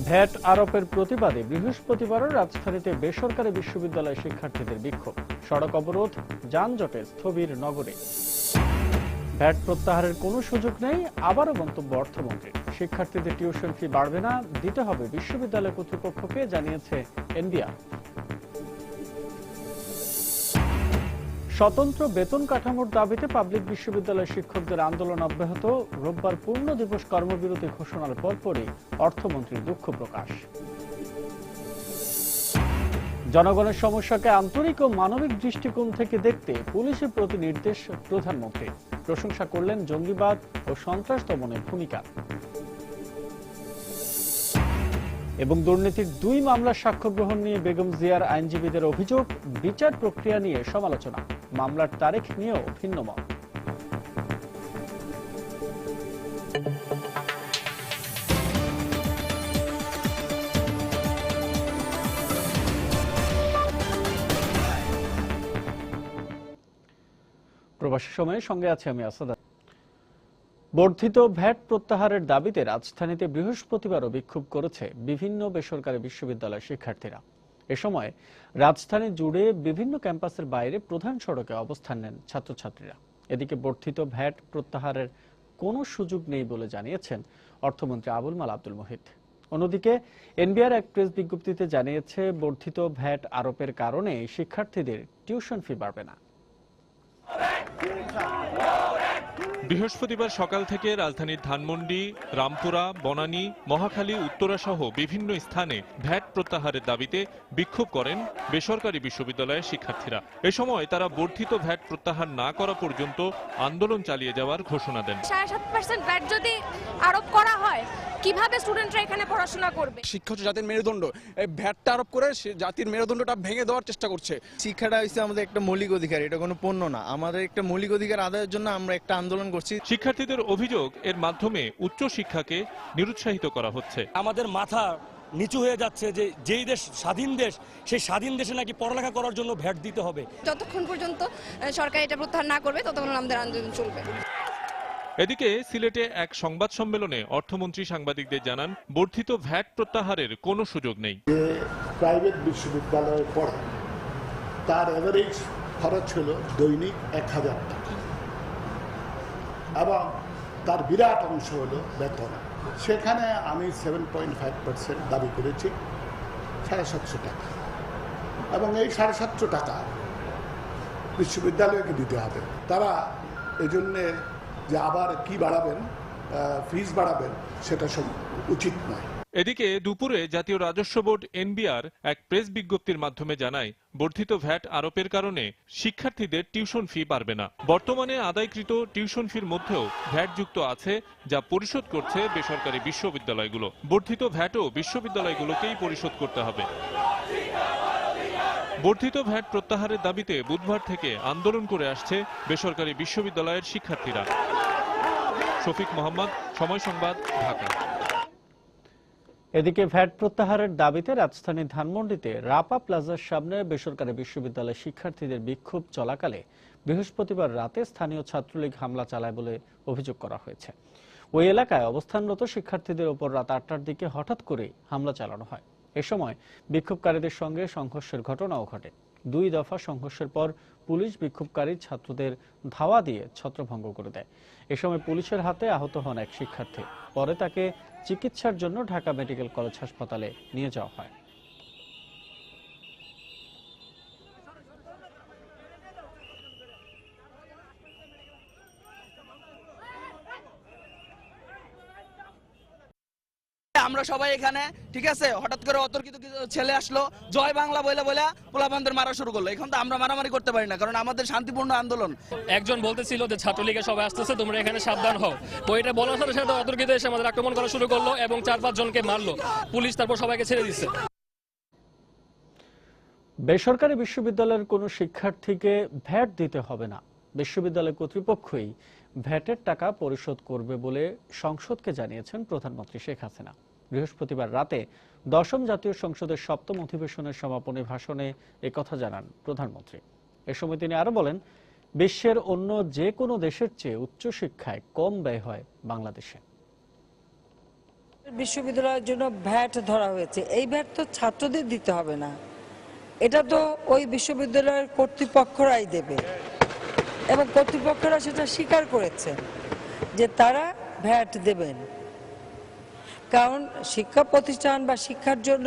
VAT আরোপের প্রতিবাদে বৃহস্পতিবারও রাজধানীতে বেসরকারি বিশ্ববিদ্যালয় শিক্ষার্থীদের বিক্ষোভ, সড়ক অবরোধ, যানজটে স্থবির নগরে। ভ্যাট প্রত্যাহারের কোনো সুযোগ নেই, আবারও মন্তব্য অর্থমন্ত্রীর। শিক্ষার্থীদের টিউশন ফি বাড়বে না, দিতে হবে বিশ্ববিদ্যালয় কর্তৃপক্ষকে, জানিয়েছে এনবিআর। স্বতন্ত্র বেতন কাঠামোর দাবিতে পাবলিক বিশ্ববিদ্যালয় শিক্ষকদের আন্দোলন অব্যাহত। রোববার পূর্ণ দিবস কর্মবিরতি ঘোষণার পরপরই অর্থমন্ত্রীর দুঃখ প্রকাশ। জনগণের সমস্যাকে আন্তরিক ও মানবিক দৃষ্টিকোণ থেকে দেখতে পুলিশের প্রতি নির্দেশ প্রধানমন্ত্রী। প্রশংসা করলেন জঙ্গিবাদ ও সন্ত্রাস দমনের ভূমিকা। এবং দুর্নীতির 2 মামলার সাক্ষ্য গ্রহণ নিয়ে বেগম জিয়ার আইনজীবীদের অভিযোগ, বিচার প্রক্রিয়া নিয়ে সমালোচনা, মামলার তারিখ নিয়েও ভিন্ন মত। প্রবাসী সময়ের সঙ্গে আছে আমি আসাদ। বর্ধিত ভ্যাট প্রত্যাহারের দাবিতে রাজধানীতে বৃহস্পতিবারও বিক্ষোভ করেছে বিভিন্ন বেসরকারি বিশ্ববিদ্যালয় শিক্ষার্থীরা। এ সময় রাজধানী জুড়ে বিভিন্ন ক্যাম্পাসের বাইরে প্রধান সড়কে অবস্থান নেন ছাত্রছাত্রীরা। এদিকে বর্ধিত ভ্যাট প্রত্যাহারের কোনো সুযোগ নেই বলে জানিয়েছেন অর্থমন্ত্রী আবুল মাল আব্দুল মুহিত। অন্যদিকে এনবিআর এক প্রেস বিজ্ঞপ্তিতে জানিয়েছে, বর্ধিত ভ্যাট আরোপের কারণে শিক্ষার্থীদের টিউশন ফি বাড়বে না। বৃহস্পতিবার সকাল থেকে রাজধানীর ধানমন্ডি, রামপুরা, বনানী, মহাখালী, উত্তরা সহ বিভিন্ন স্থানে ভ্যাট প্রত্যাহারের দাবিতে বিক্ষোভ করেন বেসরকারি বিশ্ববিদ্যালয়ের শিক্ষার্থীরা। এ সময় তারা বর্ধিত ভ্যাট প্রত্যাহার না করা পর্যন্ত আন্দোলন চালিয়ে যাওয়ার ঘোষণা দেন। 7.5% ভ্যাট যদি আরোপ করা হয়, কিভাবে স্টুডেন্টরা এখানে পড়াশোনা করবে? শিক্ষা হচ্ছে জাতির মেরুদণ্ড, এই ভ্যাটটা আরোপ করে জাতির মেরুদণ্ডটা ভেঙে দেওয়ার চেষ্টা করছে। শিক্ষাটা হচ্ছে আমাদের একটা মৌলিক অধিকার, এটা কোনো পণ্য না। আমাদের একটা মৌলিক অধিকার আদায়ের জন্য আমরা একটা আন্দোলন করছি। শিক্ষার্থীদের অভিযোগ, এর মাধ্যমে উচ্চ শিক্ষাকে নিরুৎসাহিত করা হচ্ছে। আমাদের মাথা নিচু হয়ে যাচ্ছে যে যেই দেশ স্বাধীন দেশ, সেই স্বাধীন দেশে নাকি পড়ালেখা করার জন্য ভ্যাট দিতে হবে। যতক্ষণ পর্যন্ত সরকার এটা প্রত্যাহার না করবে, ততক্ষণ আমাদের আন্দোলন চলবে। এদিকে সিলেটে এক সংবাদ সম্মেলনে অর্থমন্ত্রী সাংবাদিকদের জানান, বর্ধিত ভ্যাট প্রত্যাহারের কোনো সুযোগ নেই। যে প্রাইভেট বিশ্ববিদ্যালয়ে পড়ে তার এভারেজ খরচ হলো দৈনিক 1000 টাকা এবং তার বিরাট অংশ হলো বেতন। সেখানে আমি 7.5% দাবি করেছি 750 টাকা, এবং এই 750 টাকা বিশ্ববিদ্যালয়কে দিতে হবে। তারা এই জন্যে যে আবার কি বাড়াবেন, ফিস বাড়াবেন, সেটা উচিত নয়। এদিকে দুপুরে জাতীয় রাজস্ব বোর্ড এনবিআর এক প্রেস বিজ্ঞপ্তির মাধ্যমে জানায়, বর্ধিত ভ্যাট আরোপের কারণে শিক্ষার্থীদের টিউশন ফি বাড়বে না। বর্তমানে আদায়কৃত টিউশন ফির মধ্যেও ভ্যাট যুক্ত আছে, যা পরিশোধ করছে বেসরকারি বিশ্ববিদ্যালয়গুলো। বর্ধিত ভ্যাটও বিশ্ববিদ্যালয়গুলোকেই পরিশোধ করতে হবে। বর্ধিত ভ্যাট প্রত্যাহারের দাবিতে বুধবার থেকে আন্দোলন করে আসছে বেসরকারি বিশ্ববিদ্যালয়ের শিক্ষার্থীরা। শফিক মোহাম্মদ, সময় সংবাদ, ঢাকা। এদিকে ভ্যাট প্রত্যাহারের দাবিতে রাজধানীর ধানমন্ডিতে রাপা প্লাজার সামনে বেসরকারি বিশ্ববিদ্যালয়ের শিক্ষার্থীদের বিক্ষোভ চলাকালে বৃহস্পতিবার রাতে স্থানীয় ছাত্রলীগ হামলা চালায় বলে অভিযোগ করা হয়েছে। ওই এলাকায় অবস্থানরত শিক্ষার্থীদের ওপর রাত 8টার দিকে হঠাৎ করে হামলা চালানো হয়। এ সময় বিক্ষোভকারীদের সঙ্গে সংঘর্ষের ঘটনাও ঘটে। 2 দফা সংঘর্ষের পর পুলিশ বিক্ষোভকারী ছাত্রদের ধাওয়া দিয়ে ছত্রভঙ্গ করে দেয়। এ সময় পুলিশের হাতে আহত হন এক শিক্ষার্থী। পরে তাকে চিকিৎসার জন্য ঢাকা মেডিকেল কলেজ হাসপাতালে নিয়ে যাওয়া হয়। আমরা সবাই এখানে, ঠিক আছে, হঠাৎ করে অতর্কিত কিছু ছেলে আসলো, জয় বাংলা বলে বলে পোলাপানদের মারা শুরু করলো। এখন তো আমরা মারামারি করতে পারি না, কারণ আমাদের শান্তিপূর্ণ আন্দোলন। একজন বলতেছিল যে ছাত্রলীগের সবাই আসতেছে, তোমরা এখানে সাবধান হও। তো এটা বলার সাথে সাথে অতর্কিত এসে আমাদের আক্রমণ করা শুরু করলো এবং 4-5 জনকে মারলো। পুলিশ তারপর সবাইকে ছেড়ে দিচ্ছে। বেসরকারি বিশ্ববিদ্যালয়ের কোনো শিক্ষার্থীকে ভ্যাট দিতে হবে না, বিশ্ববিদ্যালয় কর্তৃপক্ষই ভ্যাটের টাকা পরিশোধ করবে বলে সংসদকে জানিয়েছেন প্রধানমন্ত্রী শেখ হাসিনা। বৃহস্পতিবার রাতে 10ম জাতীয় সংসদের 7ম অধিবেশনের সমাপনী ভাষণে একথা জানান প্রধানমন্ত্রী। এ সময় তিনি আরো বলেন, বিশ্বের অন্য যে কোনো দেশের চেয়ে উচ্চশিক্ষায় কম ব্যয় হয় বাংলাদেশে। বিশ্ববিদ্যালয়ের জন্য ভ্যাট ধরা হয়েছে, এই ভ্যাট তো ছাত্রদের দিতে হবে না, এটা তো ওই বিশ্ববিদ্যালয়ের কর্তৃপক্ষরাই দেবে এবং কর্তৃপক্ষরা সেটা স্বীকার করেছে যে তারা ভ্যাট দেবেন। কারণ শিক্ষা প্রতিষ্ঠান বা শিক্ষার জন্য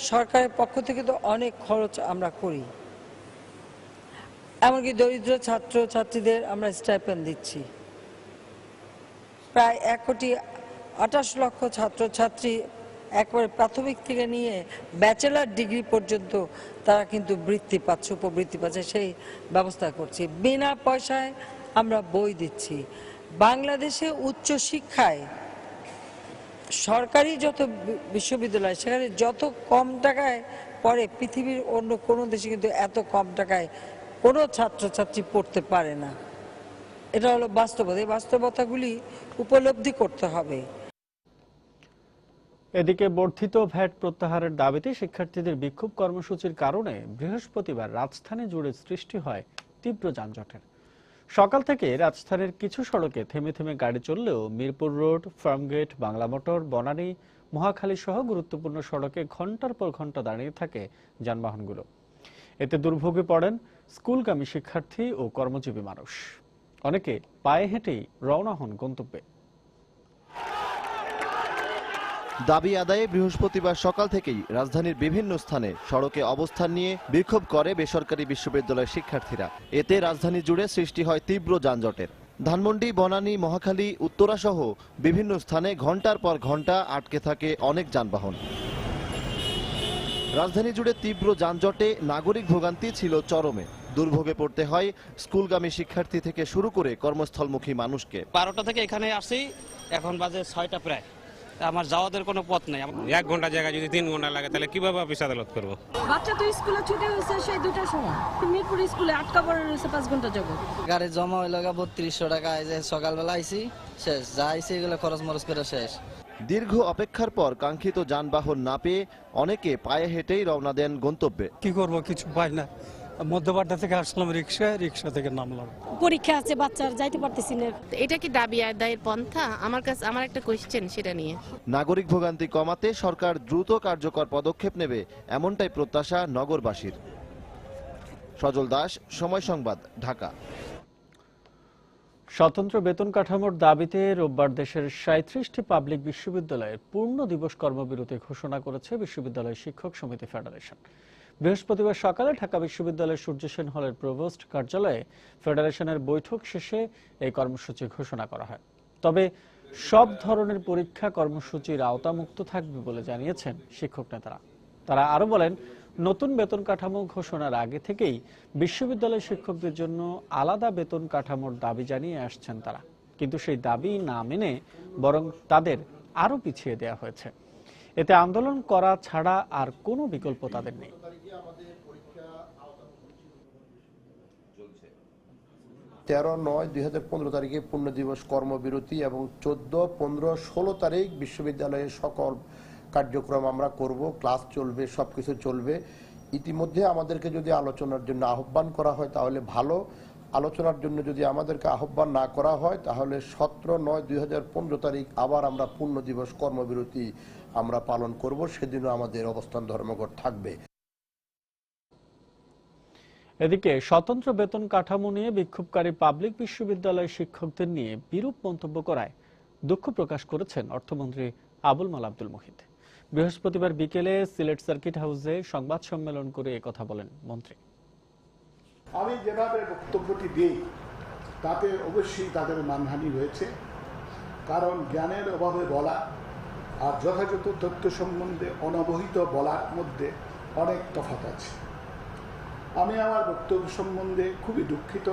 সরকারের পক্ষ থেকে তো অনেক খরচ আমরা করি, এমনকি দরিদ্র ছাত্র ছাত্রীদের আমরা স্টাইপেন্ড দিচ্ছি। প্রায় 1,28,00,000 ছাত্রছাত্রী একবারে প্রাথমিক থেকে নিয়ে ব্যাচেলার ডিগ্রি পর্যন্ত তারা কিন্তু বৃত্তি পাচ্ছে, উপবৃত্তি পাচ্ছে, সেই ব্যবস্থা করছি। বিনা পয়সায় আমরা বই দিচ্ছি। বাংলাদেশে উচ্চ শিক্ষায় সরকারি যত বিশ্ববিদ্যালয় সেখানে যত কম টাকায় পড়ে, পৃথিবীর অন্য কোনো দেশে কিন্তু এত কম টাকায় কোনো ছাত্রছাত্রী পড়তে পারে না। এটা হলো বাস্তবতা, এই বাস্তবতাগুলি উপলব্ধি করতে হবে। এদিকে বর্ধিত ভ্যাট প্রত্যাহারের দাবিতে শিক্ষার্থীদের বিক্ষোভ কর্মসূচির কারণে বৃহস্পতিবার রাজধানী জুড়ে সৃষ্টি হয় তীব্র যানজটের। সকাল থেকে রাজধানীর কিছু সড়কে থেমে থেমে গাড়ি চললেও মিরপুর রোড, ফার্মগেট, বাংলা মোটর, বনানী, মহাখালী সহ গুরুত্বপূর্ণ সড়কে ঘন্টার পর ঘন্টা দাঁড়িয়ে থাকে যানবাহনগুলো। এতে দুর্ভোগে পড়েন স্কুলগামী শিক্ষার্থী ও কর্মজীবী মানুষ। অনেকে পায়ে হেঁটেই রওনা হন গন্তব্যে। দাবি আদায়ে বৃহস্পতিবার সকাল থেকেই রাজধানীর বিভিন্ন স্থানে সড়কে অবস্থান নিয়ে বিক্ষোভ করে বেসরকারি বিশ্ববিদ্যালয়ের শিক্ষার্থীরা। এতে রাজধানী জুড়ে সৃষ্টি হয় তীব্র যানজটের। ধানমন্ডি, বনানী, মহাখালী, উত্তরা সহ বিভিন্ন স্থানে ঘন্টার পর ঘন্টা আটকে থাকে অনেক যানবাহন। রাজধানী জুড়ে তীব্র যানজটে নাগরিক ভোগান্তি ছিল চরমে। দুর্ভোগে পড়তে হয় স্কুলগামী শিক্ষার্থী থেকে শুরু করে কর্মস্থলমুখী মানুষকে। 12টা থেকে এখানে আসি, এখন বাজে 6টা প্রায়। আমার যাওয়াদের কোনো পথ নেই। 1 ঘন্টা জায়গায় যদি 3 ঘন্টা লাগে তাহলে কিভাবে অফিস আদালত করবো? বাচ্চা তো স্কুলে ছুটি হয়েছে সেই 2টার সময়, মিরপুর স্কুলে আটকা পড়ে রয়েছে 5 ঘন্টা যাবো। গাড়ি জমা হইল 3200 টাকা। এই যে সকালবেলা আইসি, শেষ যা আইসি এগুলো খরচ মরচ করে শেষ। দীর্ঘ অপেক্ষার পর কাঙ্ক্ষিত যানবাহন না পেয়ে অনেকে পায়ে হেঁটেই রওনা দেন গন্তব্যে। কি করব, কিছু পাই না। মধ্যপাড়া থেকে আসলাম রিক্সা থেকে নামলাম। পরীক্ষা আছে বাচ্চার, যাইতে পারতেছি না। এটা কি দাবি আদায়ের পন্থা? আমার একটা কোশ্চেন সেটা নিয়ে। নাগরিক ভোগান্তি কমাতে সরকার দ্রুত কার্যকর পদক্ষেপ নেবে, এমনটাই প্রত্যাশা নগরবাসীর। সজল দাস, সময় সংবাদ, ঢাকা। স্বতন্ত্র বেতন কাঠামোর দাবিতে রোববার দেশের 37টি পাবলিক বিশ্ববিদ্যালয়ের পূর্ণ দিবস কর্মবিরতি ঘোষণা করেছে বিশ্ববিদ্যালয় শিক্ষক সমিতি ফেডারেশন। বৃহস্পতিবার সকালে ঢাকা বিশ্ববিদ্যালয়ের সূর্য সেন হলের প্রভোস্ট কার্যালয়ে ফেডারেশনের বৈঠক শেষে এই কর্মসূচি ঘোষণা করা হয়। তবে সব ধরনের পরীক্ষা কর্মসূচির আওতামুক্ত থাকবে বলে জানিয়েছেন শিক্ষক নেতারা। তারা আরো বলেন, নতুন বেতন কাঠামো ঘোষণার আগে থেকেই বিশ্ববিদ্যালয় শিক্ষকদের জন্য আলাদা বেতন কাঠামোর দাবি জানিয়ে আসছেন তারা, কিন্তু সেই দাবি না মেনে বরং তাদের আরো পিছিয়ে দেওয়া হয়েছে। এতে আন্দোলন করা ছাড়া আর কোনো বিকল্প তাদের নেই। 13/9/2015 তারিখে পূর্ণ দিবস কর্মবিরতি এবং 14, 15, 16 তারিখ বিশ্ববিদ্যালয়ের সকল কার্যক্রম আমরা করব, ক্লাস চলবে, সবকিছু চলবে। ইতিমধ্যে আমাদেরকে যদি আলোচনার জন্য আহ্বান করা হয় তাহলে ভালো, আলোচনার জন্য যদি আমাদেরকে আহ্বান না করা হয় তাহলে 17/9/2015 তারিখ আবার আমরা পূর্ণ দিবস কর্মবিরতি আমরা পালন করব। সেদিনও আমাদের অবস্থান ধর্মঘট থাকবে। এদিকে স্বতন্ত্র বেতন কাঠামো নিয়ে বিক্ষোভকারী পাবলিক বিশ্ববিদ্যালয়ের শিক্ষকদের নিয়ে বিরূপ মন্তব্য করায় দুঃখ প্রকাশ করেছেন অর্থমন্ত্রী আবুল মাল আব্দুল মুহিত। বৃহস্পতিবার বিকেলে সিলেট সার্কিট হাউসে সংবাদ সম্মেলন করে একথা বলেন মন্ত্রী। আমি যেভাবে বক্তব্যটি দিই তাতে অবশ্যই তাদের মানহানি হয়েছে, কারণ জ্ঞানের অভাবে বলা আর যথাযথ তথ্য সম্বন্ধে অনবহিত বলার মধ্যে অনেক তফাৎ আছে। আমি আমার বক্তব্য সম্বন্ধে খুবই দুঃখিত,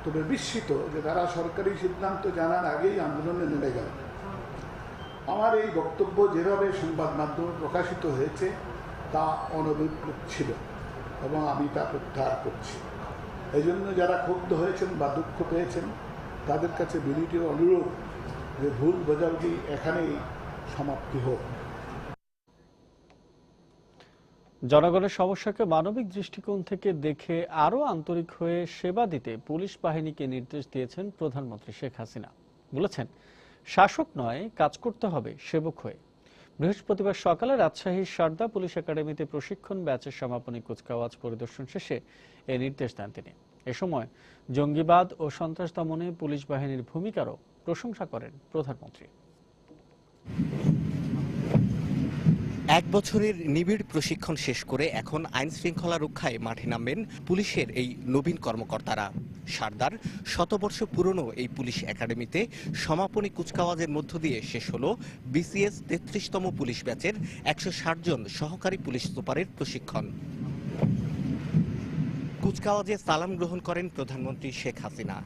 তবে বিস্মিত যে তারা সরকারি সিদ্ধান্ত জানার আগেই আন্দোলনে নেমে গেল। আমার এই বক্তব্য যেভাবে সংবাদ মাধ্যমে প্রকাশিত হয়েছে তা অনভিপ্রেত ছিল এবং আমি তা প্রত্যাহার করছি। এই জন্য যারা ক্ষুব্ধ হয়েছেন বা দুঃখ পেয়েছেন তাদের কাছে বিনীত অনুরোধ যে ভুল বোঝাবুঝি এখানেই সমাপ্তি হোক। জনগণের সমস্যাকে মানবিক দৃষ্টিকোণ থেকে দেখে আরো আন্তরিক হয়ে সেবা দিতে পুলিশ বাহিনীকে নির্দেশ দিয়েছেন প্রধানমন্ত্রী শেখ হাসিনা। বলেছেন, শাসক নয়, কাজ করতে হবে সেবক হয়ে। বৃহস্পতিবার সকালে রাজশাহীর সারদা পুলিশ একাডেমিতে প্রশিক্ষণ ব্যাচের সমাপনী কুচকাওয়াজ পরিদর্শন শেষে এ নির্দেশ দেন তিনি। এ সময় জঙ্গিবাদ ও সন্ত্রাস দমনে পুলিশ বাহিনীর ভূমিকারও প্রশংসা করেন প্রধানমন্ত্রী। 1 বছরের নিবিড় প্রশিক্ষণ শেষ করে এখন আইন শৃঙ্খলা রক্ষায় মাঠে নামবেন পুলিশের এই নবীন কর্মকর্তারা। সারদার শতবর্ষ পুরনো এই পুলিশ একাডেমিতে সমাপনী কুচকাওয়াজের মধ্য দিয়ে শেষ হলো বিসিএস 33তম পুলিশ ব্যাচের 160 জন সহকারী পুলিশ সুপারের প্রশিক্ষণ। কুচকাওয়াজে সালাম গ্রহণ করেন প্রধানমন্ত্রী শেখ হাসিনা।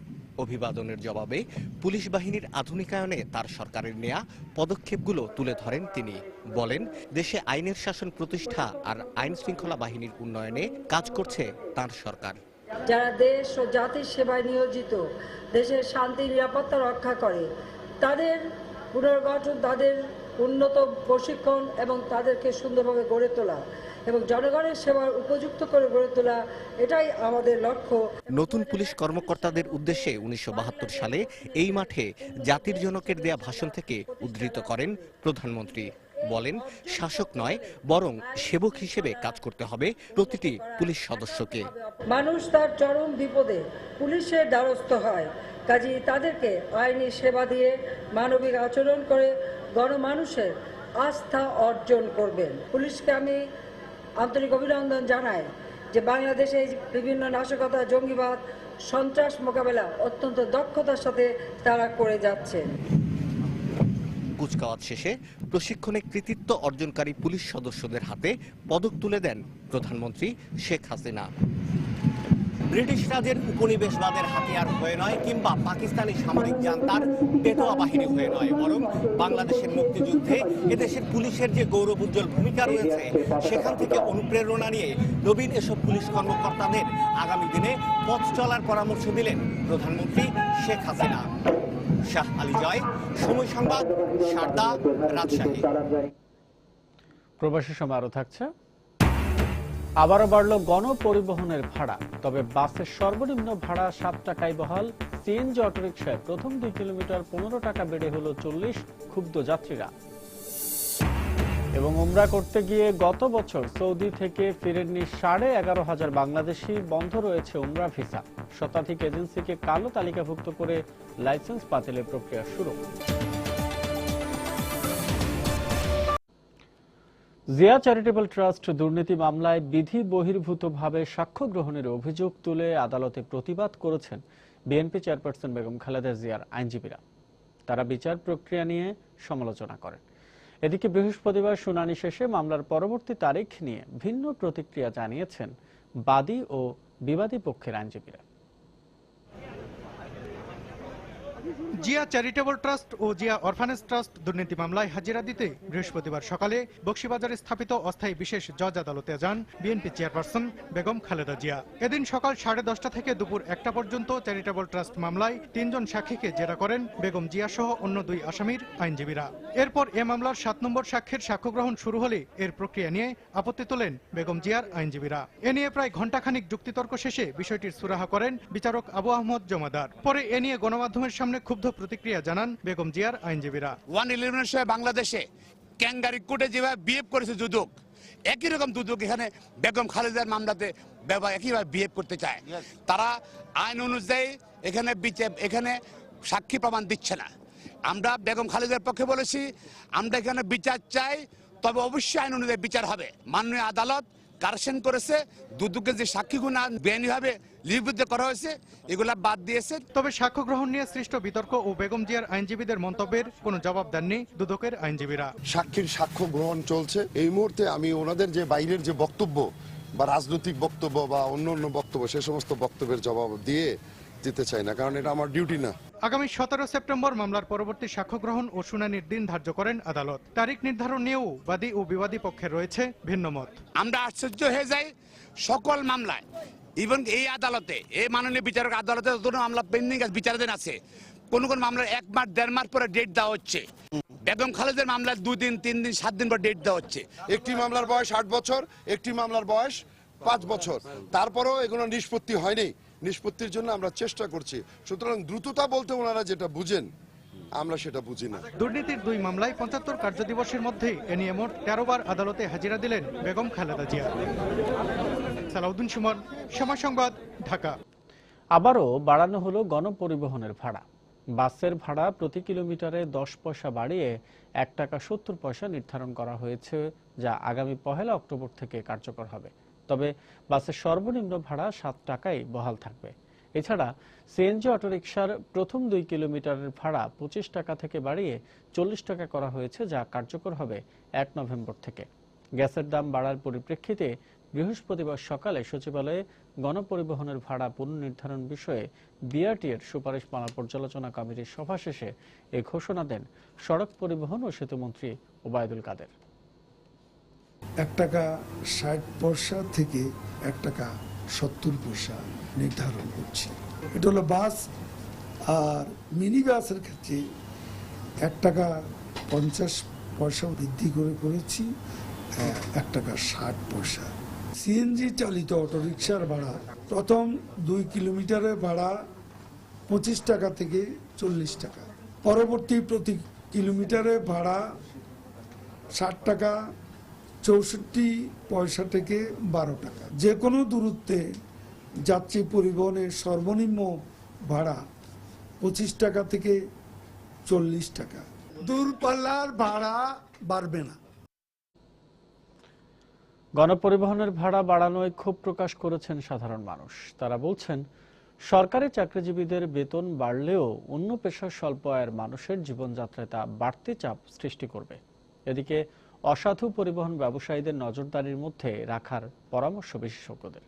অভিবাদনের জবাবে পুলিশ বাহিনীর আধুনিকায়নে তার সরকারের নেয়া পদক্ষেপগুলো তুলে ধরেন তিনি। বলেন, দেশে আইনের শাসন প্রতিষ্ঠা আর আইন শৃঙ্খলা বাহিনীর উন্নয়নে কাজ করছে তার সরকার। যারা দেশ ও জাতির সেবায় নিয়োজিত, দেশের শান্তি নিরাপত্তা রক্ষা করে, তাদের পুনর্গঠন, তাদের উন্নত প্রশিক্ষণ এবং তাদেরকে সুন্দরভাবে গড়ে তোলা এবং জনগণের সেবার উপযুক্ত করে গড়ে তোলা, এটাই আমাদের লক্ষ্য। নতুন পুলিশ কর্মকর্তাদের উদ্দেশ্যে 1972 সালে এই মাঠে জাতির জনকের দেয়া ভাষণ থেকে উদ্ধৃত করেন প্রধানমন্ত্রী। বলেন, শাসক নয় বরং সেবক হিসেবে কাজ করতে হবে প্রতিটি পুলিশ সদস্যকে। মানুষ তার চরম বিপদে পুলিশের দ্বারস্থ হয়, কাজেই তাদেরকে আইনি সেবা দিয়ে মানবিক আচরণ করে গণমানুষের আস্থা অর্জন করবেন। পুলিশকে আমি আন্তরিক অভিনন্দন জানাই যে বাংলাদেশে বিভিন্ন নাশকতা, জঙ্গিবাদ, সন্ত্রাস মোকাবেলা অত্যন্ত দক্ষতার সাথে তারা করে যাচ্ছেন। কুচকাওয়াজ শেষে প্রশিক্ষণে কৃতিত্ব অর্জনকারী পুলিশ সদস্যদের হাতে পদক তুলে দেন প্রধানমন্ত্রী শেখ হাসিনা। ব্রিটিশ রাজের উপনিবেশবাদের হাতিয়ার হয়ে নয় কিংবা পাকিস্তানি সামরিক জান্তার পেটোয়া বাহিনী হয়ে নয়, বরং বাংলাদেশের মুক্তিযুদ্ধে এদেশের পুলিশের যে গৌরবোজ্জ্বল ভূমিকা রয়েছে সেখান থেকে অনুপ্রেরণা নিয়ে নবীন এসব পুলিশ কর্মকর্তাদের আগামী দিনে পথ চলার পরামর্শ দিলেন প্রধানমন্ত্রী শেখ হাসিনা। শাহ আলী জয়, সময় সংবাদ, সারদা, রাজশাহী। প্রবাসী সময় আরো থাকছে। আবারও বাড়ল গণপরিবহনের ভাড়া, তবে বাসের সর্বনিম্ন ভাড়া 7 টাকায় বহাল। সিএনজি অটোরিকশায় প্রথম 2 কিলোমিটার 15 টাকা বেড়ে হলো 40, ক্ষুব্ধ যাত্রীরা। এবং উমরা করতে গিয়ে গত বছর সৌদি থেকে ফিরেননি 11,500 বাংলাদেশি, বন্ধ রয়েছে উমরা ভিসা। শতাধিক এজেন্সিকে কালো তালিকাভুক্ত করে লাইসেন্স বাতিলের প্রক্রিয়া শুরু। জিয়া চ্যারিটেবল ট্রাস্ট দুর্নীতি মামলায় বিধি বহির্ভূতভাবে সাক্ষ্য গ্রহণের অভিযোগ তুলে আদালতে প্রতিবাদ করেছেন বিএনপি চেয়ারপারসন বেগম খালেদা জিয়ার আইনজীবীরা। তারা বিচার প্রক্রিয়া নিয়ে সমালোচনা করেন। এদিকে বৃহস্পতিবার শুনানি শেষে মামলার পরবর্তী তারিখ নিয়ে ভিন্ন প্রতিক্রিয়া জানিয়েছেন বাদী ও বিবাদী পক্ষের আইনজীবীরা। জিয়া চ্যারিটেবল ট্রাস্ট ও জিয়া অরফানেজ ট্রাস্ট দুর্নীতি মামলায় হাজিরা দিতে বৃহস্পতিবার সকালে বকশীবাজারে স্থাপিত অস্থায়ী বিশেষ জজ আদালতে যান বিএনপি চেয়ারপারসন বেগম খালেদা জিয়া। এদিন সকাল 10:30 থেকে দুপুর 1টা পর্যন্ত চ্যারিটেবল ট্রাস্ট মামলায় 3 জন সাক্ষীকে জেরা করেন বেগম জিয়া সহ অন্য 2 আসামির আইনজীবীরা। এরপর এ মামলার 7 নম্বর সাক্ষীর সাক্ষ্য গ্রহণ শুরু হলে এর প্রক্রিয়া নিয়ে আপত্তি তোলেন বেগম জিয়ার আইনজীবীরা। এ নিয়ে প্রায় ঘণ্টাখানিক যুক্তিতর্ক শেষে বিষয়টির সুরাহা করেন বিচারক আবু আহমদ জমাদার। পরে এ নিয়ে গণমাধ্যমের সামনে ক্ষুব্ধ প্রতিক্রিয়া জানান বেগম জিয়ার আইনজীবীরা। 111 সময় বাংলাদেশে ক্যাঙ্গারি কোর্টে যেভাবে বিহেভ করেছে দুদক, একই রকম দুদক এখানে বেগম খালেদার মামলাতে একইভাবে বিহেভ করতে চায়। তারা আইন অনুযায়ী এখানে সাক্ষী প্রমাণ দিচ্ছে না। আমরা বেগম খালেদার পক্ষে বলেছি, আমরা এখানে বিচার চাই, তবে অবশ্যই আইন অনুযায়ী বিচার হবে। মাননীয় আদালত কারেকশন করেছে, দুদকের যে সাক্ষীগুলো বেআইনিভাবে লিপিবদ্ধ করা হয়েছে এগুলা বাদ দিয়েছে। তবে সাক্ষ্য গ্রহণ নিয়ে সৃষ্ট বিতর্ক ও বেগম জিয়ার আইনজীবীদের মন্তব্যের কোনো জবাব দেননি দুদকের আইনজীবীরা। সাক্ষীর সাক্ষ্য গ্রহণ চলছে এই মুহূর্তে। আমি ওনাদের যে বাইরের যে বক্তব্য বা রাজনৈতিক বক্তব্য বা অন্য বক্তব্য, সে সমস্ত বক্তব্যের জবাব দিয়ে দিতে চাই না, কারণ এটা আমার ডিউটি না। আগামী 17 সেপ্টেম্বর মামলার পরবর্তী সাক্ষ্য গ্রহণ ও শুনানির দিন ধার্য করেন আদালত। তারিখ নির্ধারণ নিয়েও বাদী ও বিবাদী পক্ষের রয়েছে ভিন্ন মত। আমরা আশ্চর্য হয়ে যাই সকল মামলায়, ইভেন এই আদালতে, এই মাননীয় বিচারক আদালতে যত মামলা পেন্ডিং বিচারাধীন আছে, কোন কোন মামলার 1 মাস 1.5 মাস পরে ডেট দেওয়া হচ্ছে। বেগম খালেদার মামলার 2 দিন 3 দিন 7 দিন পর ডেট দেওয়া হচ্ছে। একটি মামলার বয়স 8 বছর, একটি মামলার বয়স 5 বছর, তারপরেও এগুলো নিষ্পত্তি হয়নি। নিষ্পত্তির জন্য আমরা চেষ্টা করছি। সুতরাং দ্রুততা বলতে ওনারা যেটা বুঝেন আমরা সেটা বুঝি না। দুর্নীতির 2 মামলায় 75 কার্যদিবসের মধ্যে এ নিয়ে মোট 13 বার আদালতে হাজিরা দিলেন বেগম খালেদা জিয়া। সালাউদ্দিন সুমন, সময় সংবাদ, ঢাকা। আবারও বাড়ানো হলো গণপরিবহনের ভাড়া। বাসের ভাড়া প্রতি কিলোমিটারে 10 পয়সা বাড়িয়ে 1 টাকা 70 পয়সা নির্ধারণ করা হয়েছে, যা আগামী 1 অক্টোবর থেকে কার্যকর হবে। তবে বাসের সর্বনিম্ন ভাড়া 7 টাকাই বহাল থাকবে। এছাড়া সিএনজি অটোরিকশার প্রথম 2 কিলোমিটারের ভাড়া 25 টাকা থেকে বাড়িয়ে 40 টাকা করা হয়েছে, যা কার্যকর হবে 1 নভেম্বর থেকে। গ্যাসের দাম বাড়ার পরিপ্রেক্ষিতে বৃহস্পতিবার সকালে সচিবালয়ে গণপরিবহনের ভাড়া পুনর্নির্ধারণ বিষয়ে বিআরটিএর সুপারিশমালা পর্যালোচনা কমিটির সভা শেষে এ ঘোষণা দেন সড়ক পরিবহন ও সেতুমন্ত্রী ওবায়দুল কাদের। 1 টাকা 60 পয়সা থেকে 1 টাকা 70 পয়সা নির্ধারণ করছি। এটা হলো বাস, আর মিনি বাসের ক্ষেত্রে 1 টাকা 50 পয়সা বৃদ্ধি করেছি 1 টাকা 60 পয়সা। সিএনজি চালিত অটোরিকশার ভাড়া প্রথম 2 কিলোমিটারের ভাড়া 25 টাকা থেকে 40 টাকা, পরবর্তী প্রতি কিলোমিটারে ভাড়া 60 টাকা 64 পয়সা থেকে 12 টাকা। যে কোনো দূরত্বে যাত্রী পরিবহনের সর্বনিম্ন ভাড়া 25 টাকা থেকে 40 টাকা। দূরপাল্লার ভাড়া বাড়বে না। গণপরিবহনের ভাড়া বাড়ানোয় ক্ষোভ প্রকাশ করেছেন সাধারণ মানুষ। তারা বলছেন, সরকারি চাকরিজীবীদের বেতন বাড়লেও অন্য পেশার স্বল্প আয়ের মানুষের জীবনযাত্রায় তা বাড়তি চাপ সৃষ্টি করবে। এদিকে অসাধু পরিবহন ব্যবসায়ীদের নজরদারির মধ্যে রাখার পরামর্শ বিশেষজ্ঞদের।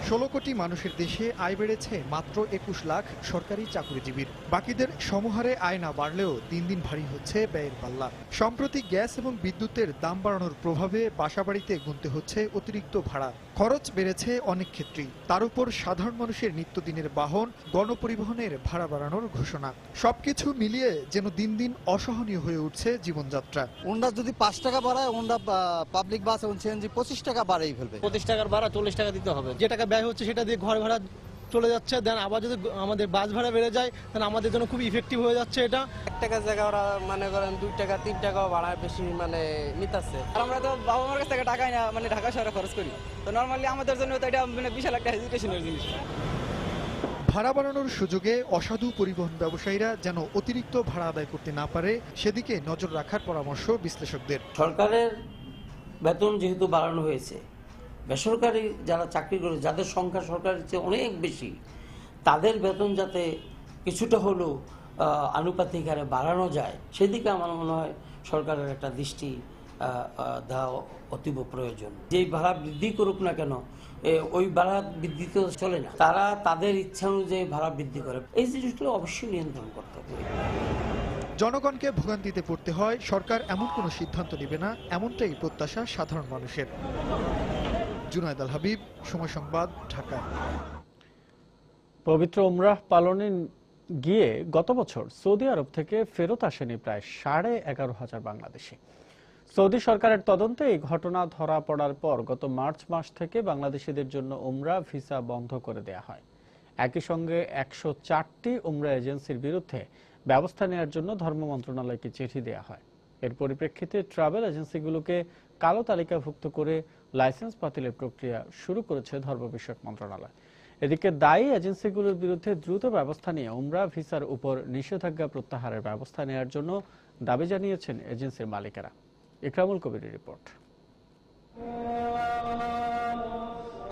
16 কোটি মানুষের দেশে আয় বেড়েছে মাত্র 21 লাখ সরকারি চাকরিজীবীর। বাকিদের সমহারে আয় না বাড়লেও দিন দিন ভারী হচ্ছে ব্যয়ের পাল্লা। সম্প্রতি গ্যাস এবং বিদ্যুতের দাম বাড়ানোর প্রভাবে বাসাবাড়িতে গুনতে হচ্ছে অতিরিক্ত ভাড়া। খরচ বেড়েছে অনেক ক্ষেত্রেই। তার উপর সাধারণ মানুষের নিত্যদিনের বাহন গণপরিবহনের ভাড়া বাড়ানোর ঘোষণা। সবকিছু মিলিয়ে যেন দিন দিন অসহনীয় হয়ে উঠছে জীবনযাত্রা। ওনরা যদি 5 টাকা বাড়ায়, ওনরা পাবলিক বাস এবং সিএনজি 25 টাকা বাড়াই ফেলবে। 25 টাকার ভাড়া 40 টাকা দিতে হবে। যে টাকা ব্যয় হচ্ছে সেটা দিয়ে ঘর ভাড়া চলে যাচ্ছে। দেন আবার যদি আমাদের বাস ভাড়া বেড়ে যায়, তাহলে আমাদের জন্য খুব ইফেক্টিভ হয়ে যাচ্ছে এটা। 1 টাকার জায়গায় ওরা মনে করেন 2 টাকা 3 টাকাও ভাড়া বেশি নিতেছে। আর আমরা তো বাবা মার কাছ থেকে টাকাই না ঢাকা শহরে খরচ করি, তো নরমালি আমাদের জন্য তো এটা বিশাল একটা হেজিটেশনের জিনিস। ভাড়া বাড়ানোর সুযোগে অসাধু পরিবহন ব্যবসায়ীরা যেন অতিরিক্ত ভাড়া আদায় করতে না পারে, সেদিকে নজর রাখার পরামর্শ বিশ্লেষকদের। সরকারের বেতন যেহেতু বাড়ানো হয়েছে, বেসরকারি যারা চাকরি করে, যাদের সংখ্যা সরকারের চেয়ে অনেক বেশি, তাদের বেতন যাতে কিছুটা হলেও আনুপাতিক হারে বাড়ানো যায়, সেদিকে আমার মনে হয় সরকারের একটা দৃষ্টি দেওয়া অতীব প্রয়োজন। যেই ভাড়া বৃদ্ধি করুক না কেন, ওই ভাড়া বৃদ্ধি তো চলে না, তারা তাদের ইচ্ছা অনুযায়ী ভাড়া বৃদ্ধি করে। এই জিনিসগুলো অবশ্যই নিয়ন্ত্রণ করতে হবে। জনগণকে ভোগান্তিতে পড়তে হয়, সরকার এমন কোনো সিদ্ধান্ত নেবে না, এমনটাই প্রত্যাশা সাধারণ মানুষের। জুনায়েদ আল হাবিব, সময় সংবাদ, ঢাকা। পবিত্র উমরাহ পালনে গিয়ে গত বছর সৌদি আরব থেকে ফেরত আসেনি প্রায় 11,500 বাংলাদেশি। সৌদি সরকারের তদন্তে এই ঘটনা ধরা পড়ার পর গত মার্চ মাস থেকে বাংলাদেশিদের জন্য উমরাহ ভিসা বন্ধ করে দেয়া হয়। একই সঙ্গে 104টি উমরাহ এজেন্সির বিরুদ্ধে ব্যবস্থা নেওয়ার জন্য ধর্ম মন্ত্রণালয়কে চিঠি দেওয়া হয়। এর পরিপ্রেক্ষিতে ট্রাভেল এজেন্সিগুলোকে কালো তালিকাভুক্ত করে লাইসেন্স বাতিলের প্রক্রিয়া শুরু করেছে ধর্ম বিষয়ক মন্ত্রণালয়। এদিকে দায়ী এজেন্সিগুলোর বিরুদ্ধে দ্রুত ব্যবস্থা নিয়ে উমরাহ ভিসার উপর নিষেধাজ্ঞা প্রত্যাহারের ব্যবস্থা নেওয়ার জন্য দাবি জানিয়েছেন এজেন্সির মালিকেরা। ইকরামুল কবিরের রিপোর্ট।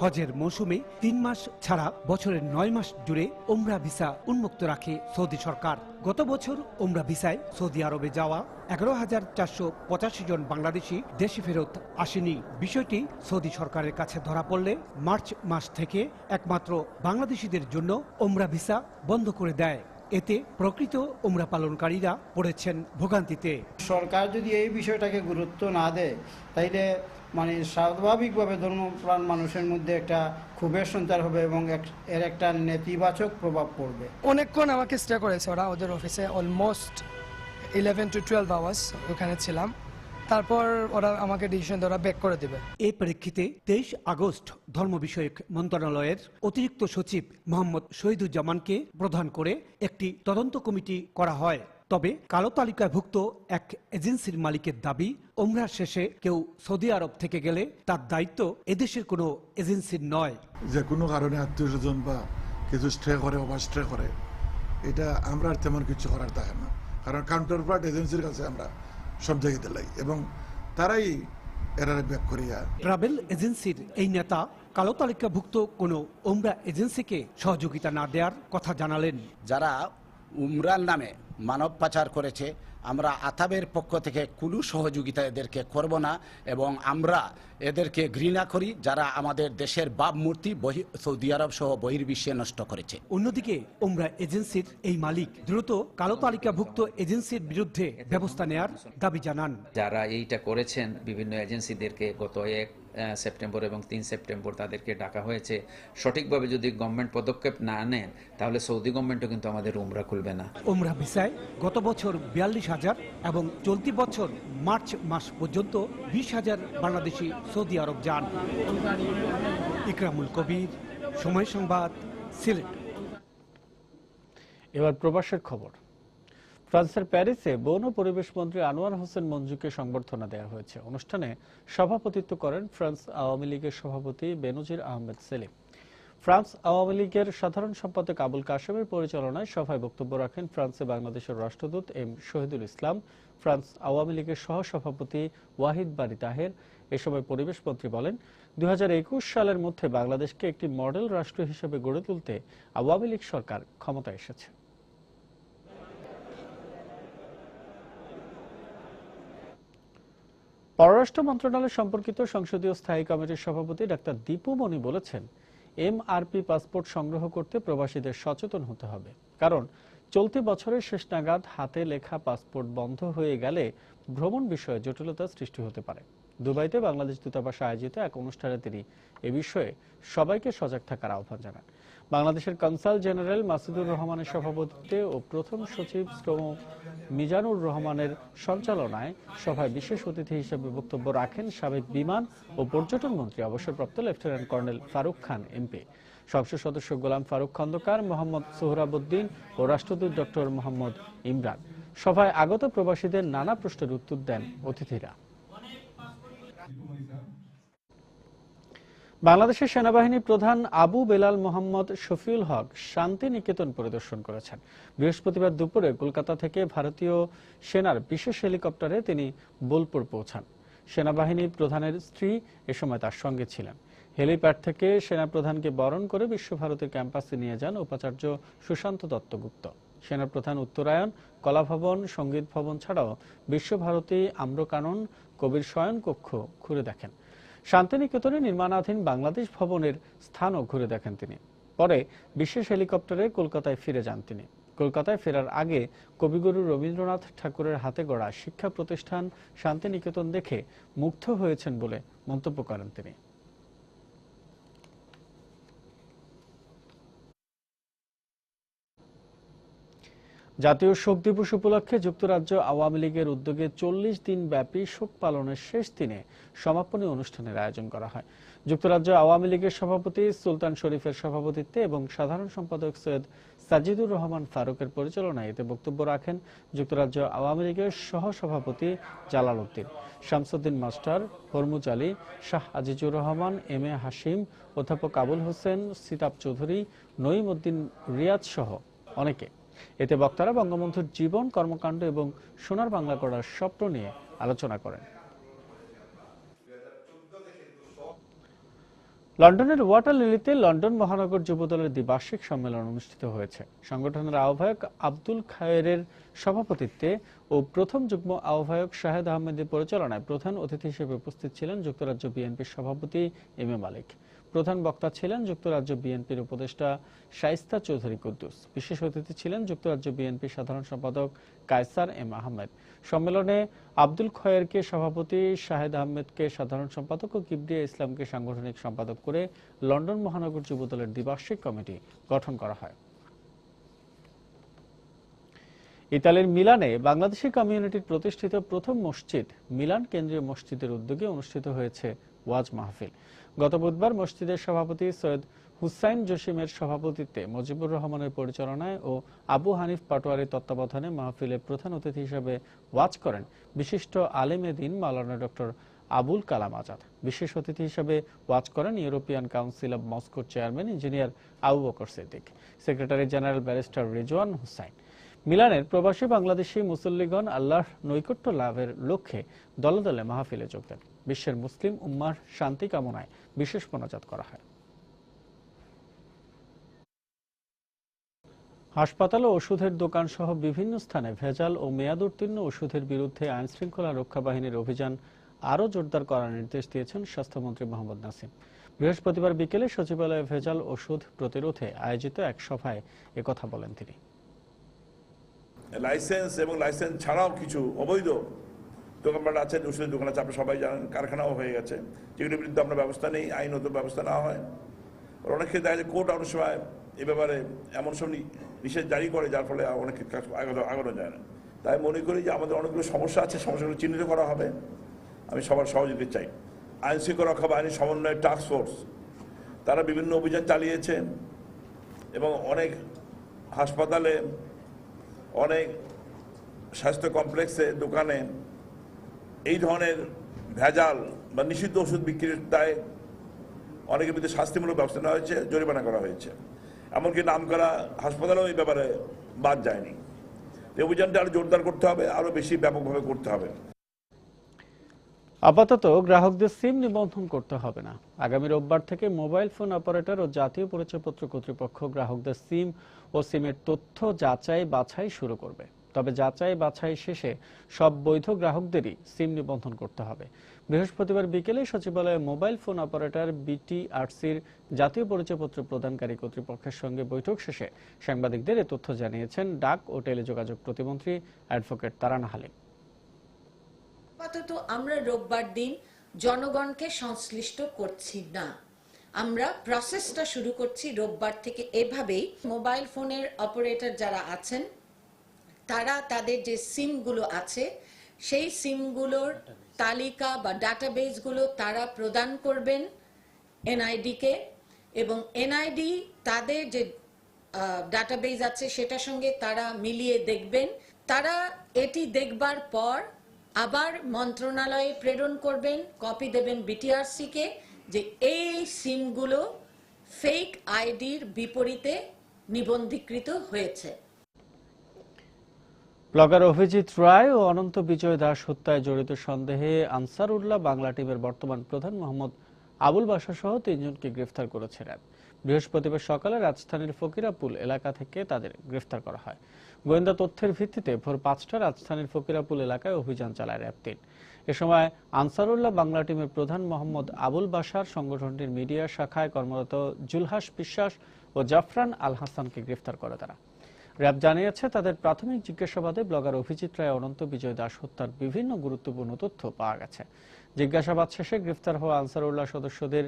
হজের মৌসুমে 3 মাস ছাড়া বছরের 9 মাস জুড়ে উমরা ভিসা উন্মুক্ত রাখে সৌদি সরকার। গত বছর উমরা ভিসায় সৌদি আরবে যাওয়া 11,485 জন বাংলাদেশি দেশে ফেরত আসেনি। বিষয়টি সৌদি সরকারের কাছে ধরা পড়লে মার্চ মাস থেকে একমাত্র বাংলাদেশিদের জন্য উমরা ভিসা বন্ধ করে দেয়। এতে প্রকৃত উমরা পালনকারীরা পড়েছেন ভোগান্তিতে। সরকার যদি এই বিষয়টাকে গুরুত্ব না দেয়, তাইলে স্বাভাবিকভাবে ধর্মপ্রাণ মানুষের মধ্যে একটা ক্ষোভের সঞ্চার হবে এবং এর একটা নেতিবাচক প্রভাব পড়বে। অনেকক্ষণ আমাকে স্টে করেছে ওরা, ওদের অফিসে অলমোস্ট 11 to 12 আওয়ার্স ওখানে ছিলাম। তারপর ওরা আমাকে ডিসিশন ওরা ব্যাক করে দেবে। এই প্রেক্ষিতে 23 আগস্ট ধর্ম বিষয়ক মন্ত্রণালয়ের অতিরিক্ত সচিব মোহাম্মদ শহীদুজ্জামানকে প্রধান করে একটি তদন্ত কমিটি করা হয়। তবে কালো তালিকাভুক্ত এক এজেন্সির মালিকের দাবি, ওমরা শেষে কেউ সৌদি আরব থেকে গেলে তার দায়িত্ব এদেশের কোনো এজেন্সির নয়। যে কোনো কারণে আত্মীয় স্বজন বা কিছু স্ট্রে করে বা স্ট্রে করে, এটা আমরা আর তেমন কিছু করার থাকে না, কারণ কাউন্টার পার্ট এজেন্সির কাছে আমরা সব জায়গায় দিলাই এবং তারাই এরা ব্যাক করিয়া। ট্রাভেল এজেন্সির এই নেতা কালো তালিকাভুক্ত কোনো ওমরা এজেন্সিকে সহযোগিতা না দেওয়ার কথা জানালেন। যারা উমরার নামে মানব পাচার করেছে, আমরা আতাবের পক্ষ থেকে কোনো সহযোগিতা এদেরকে করব না এবং আমরা এদেরকে ঘৃণা করি যারা আমাদের দেশের ভাবমূর্তি সৌদি আরব সহ বহির্বিশ্বে নষ্ট করেছে। অন্যদিকে ওমরা এজেন্সির এই মালিক দ্রুত কালো তালিকাভুক্ত এজেন্সির বিরুদ্ধে ব্যবস্থা নেয়ার দাবি জানান। যারা এইটা করেছেন বিভিন্ন এজেন্সিদেরকে গত 1 সেপ্টেম্বর এবং 3 সেপ্টেম্বর তাদেরকে ডাকা হয়েছে। সঠিকভাবে যদি গভর্নমেন্ট পদক্ষেপ না নেন তাহলে সৌদি গভর্নমেন্টও কিন্তু আমাদের উমরা খুলবে না। উমরা ভিসায় গত বছর 42,000 এবং চলতি বছর মার্চ মাস পর্যন্ত 20,000 বাংলাদেশি সৌদি আরব যান। ইকরামুল কবির, সময় সংবাদ, সিলেট। এবার প্রবাসের খবর। ফ্রান্সের প্যারিসে বন ও পরিবেশ মন্ত্রী আনোয়ার হোসেন মঞ্জুকে সংবর্ধনা দেওয়া হয়েছে। অনুষ্ঠানে সভাপতিত্ব করেন ফ্রান্স আওয়ামী লীগের সভাপতি বেনজির আহমেদ সেলিম। ফ্রান্স আওয়ামী লীগের সাধারণ সম্পাদক আবুল কাশেমের পরিচালনায় সভায় বক্তব্য রাখেন ফ্রান্সে বাংলাদেশের রাষ্ট্রদূত এম শহীদুল ইসলাম, ফ্রান্স আওয়ামী লীগের সহসভাপতি ওয়াহিদ বারি তাহের। এ সময় পরিবেশ মন্ত্রী বলেন, 2021 সালের মধ্যে বাংলাদেশকে একটি মডেল রাষ্ট্র হিসেবে গড়ে তুলতে আওয়ামী লীগ সরকার ক্ষমতায় এসেছে। পররাষ্ট্র মন্ত্রণালয় সম্পর্কিত সংসদীয় স্থায়ী কমিটির সভাপতি ডাক্তার দীপু মনি বলেছেন, এমআরপি পাসপোর্ট সংগ্রহ করতে প্রবাসীদের সচেতন হতে হবে, কারণ চলতি বছরের শেষ নাগাদ হাতে লেখা পাসপোর্ট বন্ধ হয়ে গেলে ভ্রমণ বিষয়ে জটিলতা সৃষ্টি হতে পারে। দুবাইতে বাংলাদেশ দূতাবাসে আয়োজিত এক অনুষ্ঠানে তিনি এ বিষয়ে সবাইকে সজাগ থাকার আহ্বান জানান। বাংলাদেশের কনসাল জেনারেল মাসুদুর রহমানের সভাপতিত্বে ও প্রথম সচিব শ্রম মিজানুর রহমানের সঞ্চালনায় সভায় বিশেষ অতিথি হিসেবে বক্তব্য রাখেন সাবেক বিমান ও পর্যটন মন্ত্রী অবসরপ্রাপ্ত lieutenant colonel Faruk Khan MP, সংসদ সদস্য গোলাম ফারুক খন্দকার, মোহাম্মদ সোহরাবুদ্দিন ও রাষ্ট্রদূত ডক্টর মোহাম্মদ ইমরান। সভায় আগত প্রবাসীদের নানা প্রশ্নের উত্তর দেন অতিথিরা। বাংলাদেশের সেনাবাহিনী প্রধান আবু বেলাল মোহাম্মদ শফিউল হক শান্তি নিকেতন পরিদর্শন করেছেন। বৃহস্পতিবার দুপুরে কলকাতা থেকে ভারতীয় সেনার বিশেষ হেলিকপ্টারে তিনি বোলপুর পৌঁছান। সেনাবাহিনী প্রধানের স্ত্রী এ সময় তার সঙ্গে ছিলেন। হেলিপ্যাড থেকে সেনাপ্রধানকে বরণ করে বিশ্বভারতীর ক্যাম্পাসে নিয়ে যান উপাচার্য সুশান্ত দত্তগুপ্ত। সেনাপ্রধান উত্তরায়ণ, কলাভবন, সঙ্গীত ভবন ছাড়াও বিশ্বভারতী, আম্রকানন, কবির শয়ন কক্ষ ঘুরে দেখেন। শান্তিনিকেতনে নির্মাণাধীন বাংলাদেশ ভবনের স্থানও ঘুরে দেখেন তিনি। পরে বিশেষ হেলিকপ্টারে কলকাতায় ফিরে যান তিনি। কলকাতায় ফেরার আগে কবিগুরু রবীন্দ্রনাথ ঠাকুরের হাতে গড়া শিক্ষা প্রতিষ্ঠান শান্তিনিকেতন দেখে মুগ্ধ হয়েছেন বলে মন্তব্য করেন তিনি। জাতীয় শোক দিবস উপলক্ষে যুক্তরাজ্য আওয়ামী লীগের উদ্যোগে 40 দিন ব্যাপী শোক পালনের শেষ দিনে সমাপনী অনুষ্ঠানের আয়োজন করা হয়। যুক্তরাজ্য আওয়ামী লীগের সভাপতি সুলতান শরীফের সভাপতিত্বে এবং সাধারণ সম্পাদক সৈয়দ সাজিদুর রহমান ফারুকের পরিচালনায় এতে বক্তব্য রাখেন যুক্তরাজ্য আওয়ামী লীগের সহসভাপতি Jalal Uddin, Shamsuddin master, Hormuz Ali, Shah Azizur Rahman, M A Hashim, অধ্যাপক আবুল হোসেন, সিতাব চৌধুরী, নঈম উদ্দিন রিয়াজ সহ অনেকে। এতে বক্তারা বঙ্গবন্ধুর জীবন, কর্মকাণ্ড এবং সোনার বাংলা করার স্বপ্ন নিয়ে আলোচনা করেন। লন্ডনের ওয়াটারলিলিতে লন্ডন মহানগর যুবদলের দ্বিবার্ষিক সম্মেলন অনুষ্ঠিত হয়েছে। সংগঠনের আহ্বায়ক আব্দুল খায়েরের সভাপতিত্বে ও প্রথম যুগ্ম আহ্বায়ক শাহেদ আহমেদের পরিচালনায় প্রধান অতিথি হিসেবে উপস্থিত ছিলেন যুক্তরাজ্য বিএনপির সভাপতি এম এ মালিক। প্রধান বক্তা ছিলেন যুক্তরাজ্য বিএনপির উপদেষ্টা শাইস্তা চৌধুরী কুদ্দুস। বিশেষ অতিথি ছিলেন যুক্তরাজ্য বিএনপির সাধারণ সম্পাদক কায়সার এম আহমেদ। সম্মেলনে আব্দুল খয়েরকে সভাপতি, শাহেদ আহমেদকে সাধারণ সম্পাদক ও কিবরিয়া ইসলামকে সাংগঠনিক সম্পাদক করে লন্ডন মহানগর যুবদলের দ্বিবার্ষিক কমিটি গঠন করা হয়। ইতালির মিলানে বাংলাদেশি কমিউনিটির প্রতিষ্ঠিত প্রথম মসজিদ মিলান কেন্দ্রীয় মসজিদের উদ্যোগে অনুষ্ঠিত হয়েছে ওয়াজ মাহফিল। গত বুধবার মসজিদের সভাপতি সৈয়দ হুসাইন জসিমের সভাপতিত্বে মুজিবুর রহমানের পরিচালনায় ও আবু হানিফ পাটোয়ারির তত্ত্বাবধানে মাহফিলে প্রধান অতিথি হিসেবে ওয়াজ করেন বিশিষ্ট আলেমে দ্বীন মাওলানা ডক্টর আবুল কালাম আজাদ। বিশেষ অতিথি হিসেবে ওয়াজ করেন ইউরোপিয়ান কাউন্সিল অব মস্কোর chairman engineer Abu Bakar Siddique, secretary general barrister Rizwan Hussain. মিলানের প্রবাসী বাংলাদেশি মুসল্লিগণ আল্লাহর নৈকট্য লাভের লক্ষ্যে দলে দলে মাহফিলে যোগ দেন। বিশ্বের মুসলিম উম্মার শান্তি কামনায় বিশেষ মোনাজাত করা হয়। হাসপাতাল ও ওষুধের দোকান সহ বিভিন্ন স্থানে ভেজাল ও মেয়াদ উত্তীর্ণ ওষুধের বিরুদ্ধে আইনশৃঙ্খলা রক্ষা বাহিনীর অভিযান আরও জোরদার করার নির্দেশ দিয়েছেন স্বাস্থ্যমন্ত্রী মোহাম্মদ নাসিম। বৃহস্পতিবার বিকেলে সচিবালয়ে ভেজাল ওষুধ প্রতিরোধে আয়োজিত এক সভায় একথা বলেন তিনি। লাইসেন্স এবং লাইসেন্স ছাড়াও কিছু অবৈধ দোকানপাট আছে, ওষুধের দোকান আছে, আপনি সবাই জানেন, কারখানাও হয়ে গেছে, যেগুলোর বিরুদ্ধে আমরা ব্যবস্থা নেই, আইনত ব্যবস্থা নেওয়া হয়। অনেক ক্ষেত্রে দেখা যায় কোর্ট অনেক সময় এ ব্যাপারে এমন সব নিষেধ জারি করে যার ফলে অনেক আগানো যায় না। তাই মনে করি যে আমাদের অনেকগুলো সমস্যা আছে, সমস্যাগুলো চিহ্নিত করা হবে। আমি সবার সহযোগিতা চাই। আইন শৃঙ্খলা রক্ষা বাহিনীর সমন্বয় টাস্ক ফোর্স তারা বিভিন্ন অভিযান চালিয়েছে এবং অনেক হাসপাতালে, অনেক স্বাস্থ্য কমপ্লেক্সে, দোকানে এই ধরনের ভেজাল বা নিষিদ্ধ ওষুধ বিক্রির দায়ে অনেকের বিরুদ্ধে শাস্তিমূলক ব্যবস্থা নেওয়া হয়েছে, জরিমানা করা হয়েছে। এমনকি নামকরা হাসপাতালেও এই ব্যাপারে বাদ যায়নি। এই অভিযানটা আরো জোরদার করতে হবে, আরো বেশি ব্যাপকভাবে করতে হবে। আপাতত গ্রাহকদের সিম নিবন্ধন করতে হবে না। আগামী রোববার থেকে মোবাইল ফোন অপারেটর ও জাতীয় পরিচয়পত্র কর্তৃপক্ষ গ্রাহকদের সিম ও সিমের তথ্য যাচাই বাছাই শুরু করবে। তবে যাচাই বাছাই শেষে সব বৈধ গ্রাহকদেরই সিম নিবন্ধন করতে হবে। বৃহস্পতিবার বিকেলে সচিবালয়ে মোবাইল ফোন অপারেটর বিটিআরসির জাতীয় পরিচয়পত্র প্রদানকারী কর্তৃপক্ষের সঙ্গে বৈঠক শেষে সাংবাদিকদের এ তথ্য জানিয়েছেন ডাক ও টেলিযোগাযোগ প্রতিমন্ত্রী অ্যাডভোকেট তারানা হালিম। আপাতত আমরা রোববার দিন জনগণকে সংশ্লিষ্ট করছি না। আমরা প্রসেসটা শুরু করছি রোববার থেকে। এভাবেই মোবাইল ফোনের অপারেটর যারা আছেন তারা তাদের যে সিমগুলো আছে সেই সিমগুলোর তালিকা বা ডাটাবেসগুলো তারা প্রদান করবেন এনআইডিকে, এবং এনআইডি তাদের যে ডাটাবেস আছে সেটার সঙ্গে তারা মিলিয়ে দেখবেন। তারা এটি দেখবার পর আবার মন্ত্রণালয়ে প্রেরণ করবেন, কপি দেবেন বিটিআরসিকে যে এই সিমগুলো ফেক আইডির বিপরীতে নিবন্ধীকৃত হয়েছে। ব্লগার অভিজিৎ রায় ও অনন্ত বিজয় দাস হত্যায় জড়িত সন্দেহে আনসারুল্লাহ বাংলা টিমের বর্তমান প্রধান মোহাম্মদ আবুল বাশার সহ 3 জনকে গ্রেফতার করেছে র্যাব। বৃহস্পতিবার সকালে রাজধানীর ফকিরাপুল এলাকা থেকে তাদের গ্রেফতার করা হয়। গোয়েন্দা তথ্যের ভিত্তিতে ভোর 5টা রাজধানীর ফকিরাপুল এলাকায় অভিযান চালায় র্যাব 3। এ সময় আনসারুল্লাহ বাংলা টিমের প্রধান মোহাম্মদ আবুল বাশার, সংগঠনটির মিডিয়া শাখায় কর্মরত জুলহাস বিশ্বাস ও জাফরান আল হাসানকে গ্রেফতার করে তারা। র্যাব জানিয়েছে তাদের প্রাথমিক জিজ্ঞাসাবাদে ব্লগার অভিজিৎ রায় অনন্ত বিজয় দাস হত্যার বিভিন্ন গুরুত্বপূর্ণ তথ্য পাওয়া গেছে। জিজ্ঞাসাবাদ শেষে গ্রেফতার হওয়া আনসারুল্লাহ সদস্যদের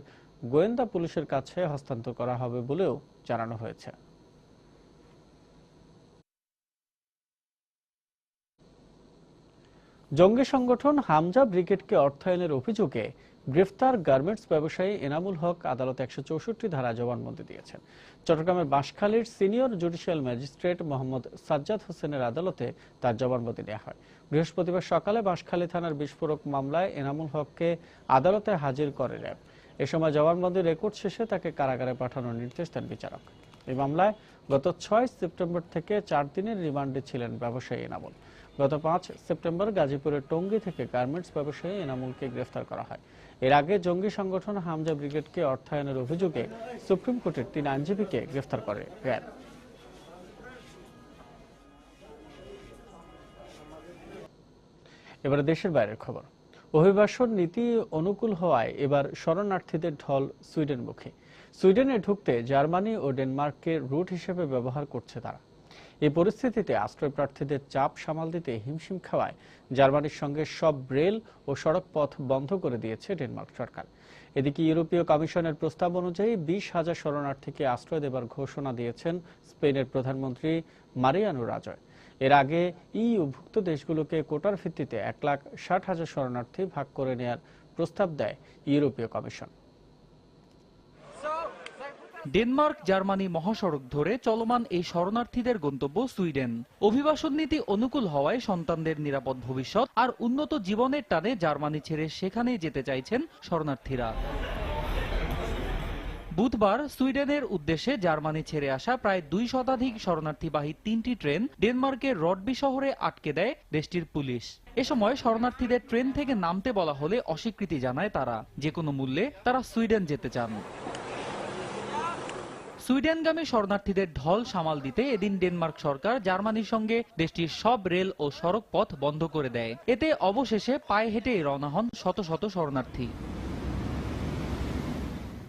গোয়েন্দা পুলিশের কাছে হস্তান্তর করা হবে বলেও জানানো হয়েছে। জঙ্গি সংগঠন হামজা ব্রিগেডকে অর্থায়নের অভিযোগে গ্রেফতার গার্মেন্টস ব্যবসায়ী এনামুল হক আদালতে 164 ধারা জবানবন্দি দিয়েছেন। চট্টগ্রামের বাঁশখালীর senior judicial magistrate Mohammad Sajjad হোসেনের আদালতে তার জবানবন্দি দেওয়া হয়। বৃহস্পতিবার সকালে বাঁশখালী থানার বিস্ফোরক মামলায় এনামুল হককে আদালতে হাজির করে র্যাব। এ সময় জবানবন্দির রেকর্ড শেষে তাকে কারাগারে পাঠানোর নির্দেশ দেন বিচারক। এই মামলায় গত 6 সেপ্টেম্বর থেকে 4 দিনের রিমান্ডে ছিলেন ব্যবসায়ী এনামুল। গত 5 সেপ্টেম্বর গাজীপুরের টঙ্গী থেকে গার্মেন্টস ব্যবসায়ী এনামুলকে গ্রেফতার করা হয়। এর আগে জঙ্গি সংগঠন হামজা ব্রিগেডকে অর্থায়নের অভিযোগে সুপ্রিম কোর্টের 3 আইনজীবীকে গ্রেফতার করে র্যাব। এবারে দেশের বাইরের খবর। অভিবাসন নীতি অনুকূল হওয়ায় এবার শরণার্থীদের ঢল সুইডেনমুখী। সুইডেনে ঢুকতে জার্মানি ও ডেনমার্ককে রুট হিসেবে ব্যবহার করছে তারা। এই পরিস্থিতিতে আশ্রয় প্রার্থীদের চাপ সামাল দিতে হিমশিম খাওয়ায় জার্মানির সঙ্গে সব রেল ও সড়ক পথ বন্ধ করে দিয়েছে ডেনমার্ক সরকার। এদিকে ইউরোপীয় কমিশনের প্রস্তাব অনুযায়ী 20,000 শরণার্থীকে আশ্রয় দেবার ঘোষণা দিয়েছেন স্পেনের প্রধানমন্ত্রী মারিয়ানো রাজয়। এর আগে ইইউভুক্ত দেশগুলোকে কোটার ভিত্তিতে 1,60,000 শরণার্থী ভাগ করে নেয়ার প্রস্তাব দেয় ইউরোপীয় কমিশন। ডেনমার্ক জার্মানি মহাসড়ক ধরে চলমান এই শরণার্থীদের গন্তব্য সুইডেন। অভিবাসন নীতি অনুকূল হওয়ায় সন্তানদের নিরাপদ ভবিষ্যৎ আর উন্নত জীবনের টানে জার্মানি ছেড়ে সেখানেই যেতে চাইছেন শরণার্থীরা। বুধবার সুইডেনের উদ্দেশ্যে জার্মানি ছেড়ে আসা প্রায় 2 শতাধিক শরণার্থীবাহী 3টি ট্রেন ডেনমার্কের রডবি শহরে আটকে দেয় দেশটির পুলিশ। এ সময় শরণার্থীদের ট্রেন থেকে নামতে বলা হলে অস্বীকৃতি জানায় তারা। যে কোনো মূল্যে তারা সুইডেন যেতে চান। সুইডেনগামী শরণার্থীদের ঢল সামাল দিতে এদিন ডেনমার্ক সরকার জার্মানির সঙ্গে দেশটির সব রেল ও সড়ক পথ বন্ধ করে দেয়। এতে অবশেষে পায়ে হেঁটেই রওনা হন শত শত শরণার্থী।